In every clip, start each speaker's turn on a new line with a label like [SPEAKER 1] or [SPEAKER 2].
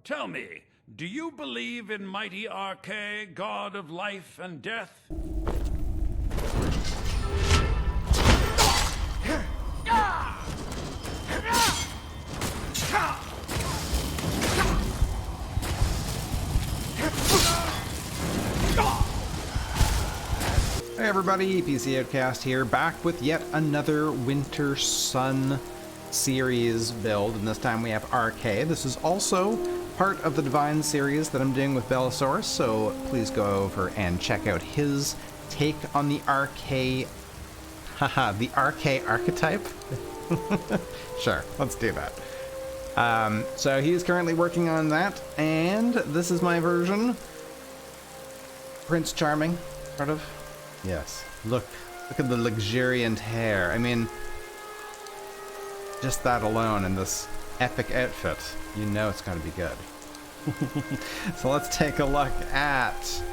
[SPEAKER 1] Tell me, do you believe in mighty ARKAY, god of life and death?
[SPEAKER 2] Hey everybody, PC Outcast here, back with yet another Winter Sun series build, and this time we have ARKAY. This is also part of the Divine series that I'm doing with Bellasaurus, so please go over and check out his take on the ARKAY, the ARKAY archetype. Sure, let's do that. So he's currently working on that, and this is my version. Prince Charming, sort of. Yes, look at the luxuriant hair. I mean, just that alone in this epic outfit, you know it's gonna be good. So let's take a look at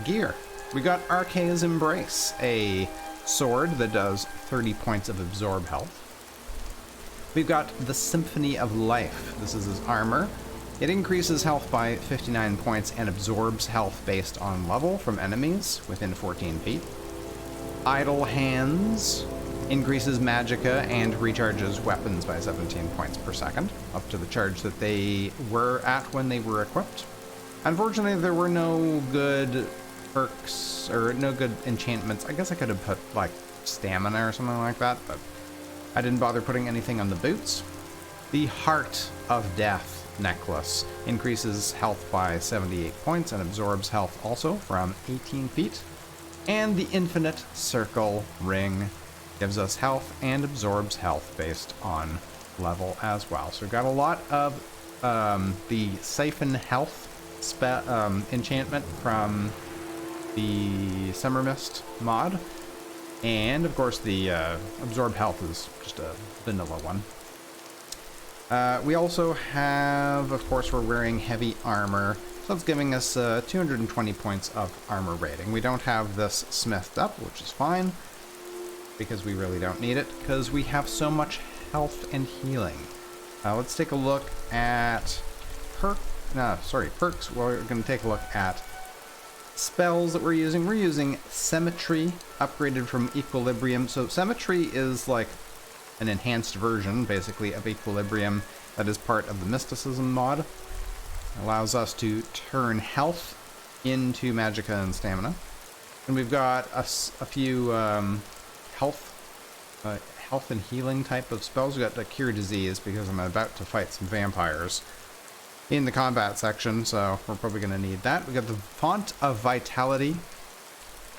[SPEAKER 2] gear. We got ARKAY's Embrace, a sword that does 30 points of absorb health. We've got the Symphony of Life. This is his armor. It increases health by 59 points and absorbs health based on level from enemies within 14 feet. Idle Hands increases magicka and recharges weapons by 17 points per second, up to the charge that they were at when they were equipped. Unfortunately, there were no good perks, or no good enchantments. I guess I could have put, like, stamina or something like that, but I didn't bother putting anything on the boots. The Heart of Death necklace increases health by 78 points and absorbs health also from 18 feet. And the Infinite Circle ring gives us health and absorbs health based on level as well. So we've got a lot of the Siphon Health enchantment from the Summer Mist mod. And of course the absorb health is just a vanilla one. We also have, of course, we're wearing heavy armor, so that's giving us 220 points of armor rating. We don't have this smithed up, which is fine, because we really don't need it, because we have so much health and healing. Let's take a look at perks. Well, we're going to take a look at spells that we're using. We're using Symmetry, upgraded from Equilibrium. So Symmetry is like an enhanced version, basically, of Equilibrium that is part of the Mysticism mod. It allows us to turn health into magicka and stamina. And we've got a few health and healing type of spells. We've got the Cure Disease, because I'm about to fight some vampires in the combat section, so we're probably going to need that. We got the Font of Vitality.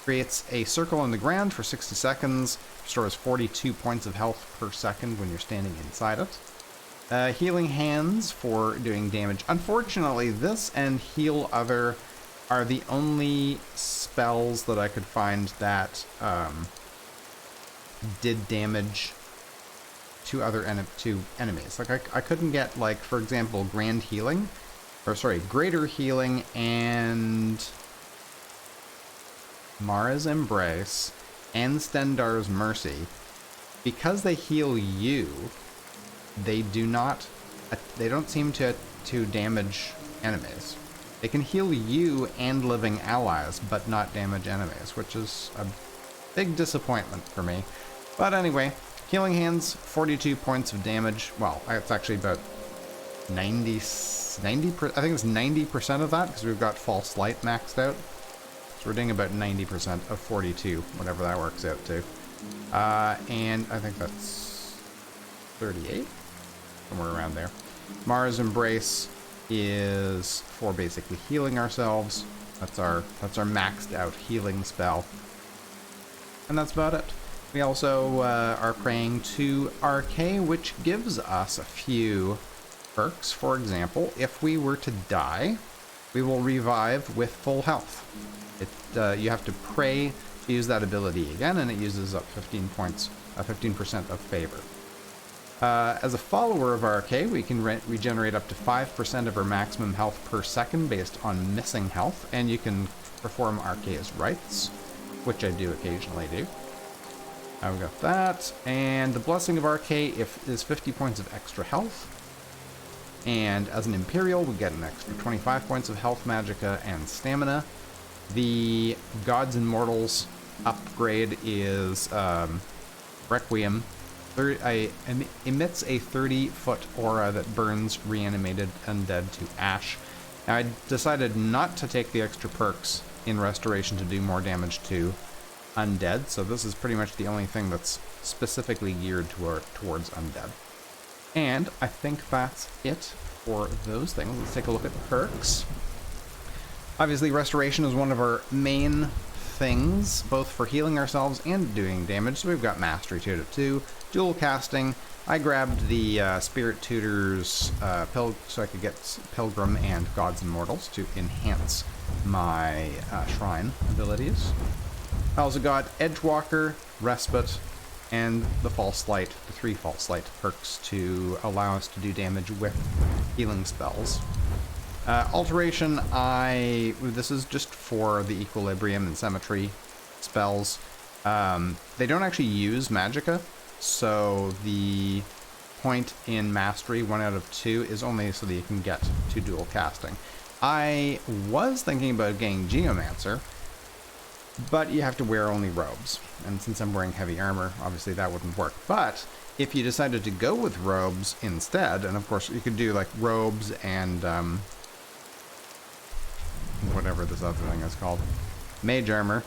[SPEAKER 2] Creates a circle on the ground for 60 seconds, restores 42 points of health per second when you're standing inside it. Healing Hands for doing damage. Unfortunately, this and Heal Other are the only spells that I could find that did damage to other enemies. Like I couldn't get, like, for example, Greater Healing and Mara's Embrace and Stendarr's Mercy. Because they heal you, they don't seem to damage enemies. They can heal you and living allies, but not damage enemies, which is a big disappointment for me. But anyway, Healing Hands, 42 points of damage. Well, it's actually about 90, I think it's 90% of that, because we've got False Light maxed out. So we're doing about 90% of 42, whatever that works out to. And I think that's 38, somewhere around there. Mara's Embrace is for basically healing ourselves. That's our maxed out healing spell. And that's about it. We also are praying to ARKAY, which gives us a few perks. For example, if we were to die, we will revive with full health. You have to pray to use that ability again, and it uses up 15 points, 15% of favor. As a follower of ARKAY, we can regenerate up to 5% of our maximum health per second based on missing health, and you can perform ARKAY's rites, which I do occasionally do. We got that, and the Blessing of ARKAY is 50 points of extra health. And as an Imperial, we get an extra 25 points of health, magicka, and stamina. The Gods and Mortals upgrade is Requiem. Emits a 30-foot aura that burns reanimated undead to ash. Now, I decided not to take the extra perks in Restoration to do more damage to undead, so this is pretty much the only thing that's specifically geared towards undead. And I think that's it for those things. Let's take a look at perks. Obviously, Restoration is one of our main things, both for healing ourselves and doing damage. So we've got Mastery 2 to 2, dual casting. I grabbed the Spirit Tutor's so I could get Pilgrim and Gods and Mortals to enhance my Shrine abilities. I also got Edgewalker, Respite, and the False Light, the 3 False Light perks to allow us to do damage with healing spells. Alteration, this is just for the Equilibrium and Symmetry spells. They don't actually use magicka, so the point in Mastery, 1 out of 2, is only so that you can get to dual casting. I was thinking about getting Geomancer, but you have to wear only robes. And since I'm wearing heavy armor, obviously that wouldn't work. But if you decided to go with robes instead, and of course you could do like robes and whatever this other thing is called, mage armor,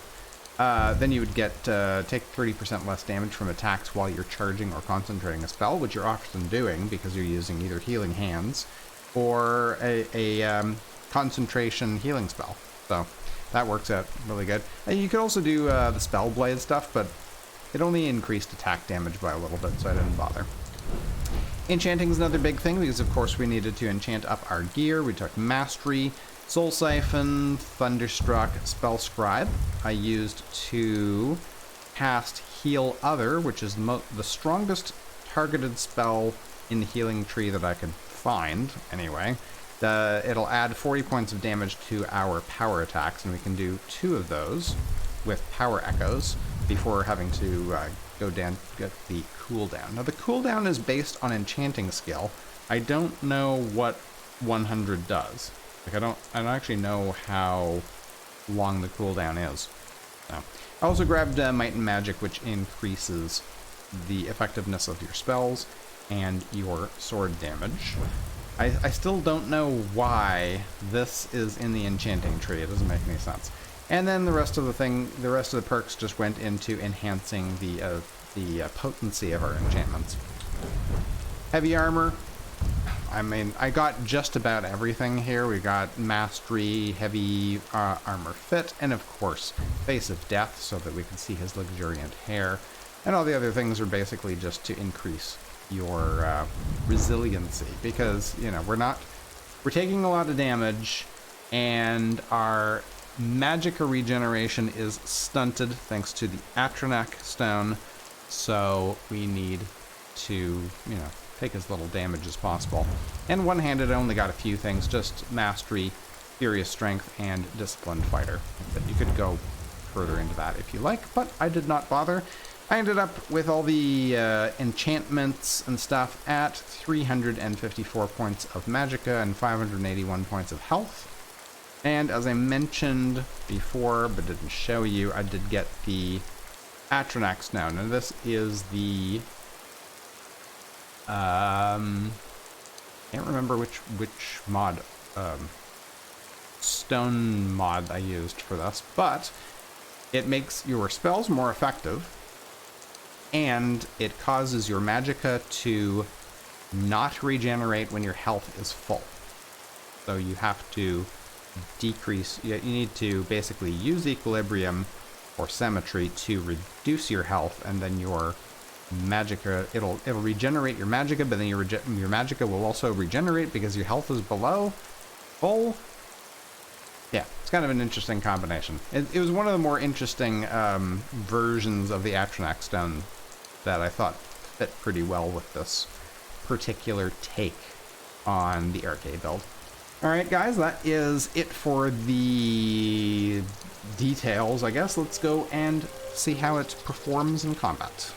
[SPEAKER 2] then you would get take 30% less damage from attacks while you're charging or concentrating a spell, which you're often doing because you're using either healing hands or a concentration healing spell. So that works out really good. And you could also do the spell blade stuff, but it only increased attack damage by a little bit, so I didn't bother. Enchanting is another big thing because of course we needed to enchant up our gear. We took Mastery, Soul Siphon, Thunderstruck, Spell Scribe. I used to cast Heal Other, which is the strongest targeted spell in the healing tree that I could find, anyway. It'll add 40 points of damage to our power attacks, and we can do 2 of those with Power Echoes before having to go down, get the cooldown. Now, the cooldown is based on enchanting skill. I don't know what 100 does. Like, I don't actually know how long the cooldown is. So. I also grabbed Might and Magic, which increases the effectiveness of your spells and your sword damage. I still don't know why this is in the enchanting tree. It doesn't make any sense. And then the rest of the perks just went into enhancing the potency of our enchantments. Heavy armor. I mean, I got just about everything here. We got Mastery, Heavy Armor Fit, and of course, Face of Death, so that we can see his luxuriant hair. And all the other things are basically just to increase your resiliency, because, you know, we're taking a lot of damage, and our magicka regeneration is stunted thanks to the Atronach stone, so we need to, you know, take as little damage as possible. And one-handed, I only got a few things, just Mastery, Furious Strength, and Disciplined Fighter. But you could go further into that if you like, but I did not bother. I ended up with all the enchantments and stuff at 354 points of magicka and 581 points of health. And as I mentioned before, but didn't show you, I did get the Atronach stone. Now this is the can't remember which mod stone mod I used for this, but it makes your spells more effective, and it causes your magicka to not regenerate when your health is full. So you have to decrease, you need to basically use Equilibrium or Symmetry to reduce your health, and then your magicka, it'll regenerate your magicka, but then your magicka will also regenerate because your health is below full. Yeah, it's kind of an interesting combination. It was one of the more interesting versions of the Atronach stone that I thought fit pretty well with this particular take on the ARKAY build. Alright guys, that is it for the details, I guess. Let's go and see how it performs in combat.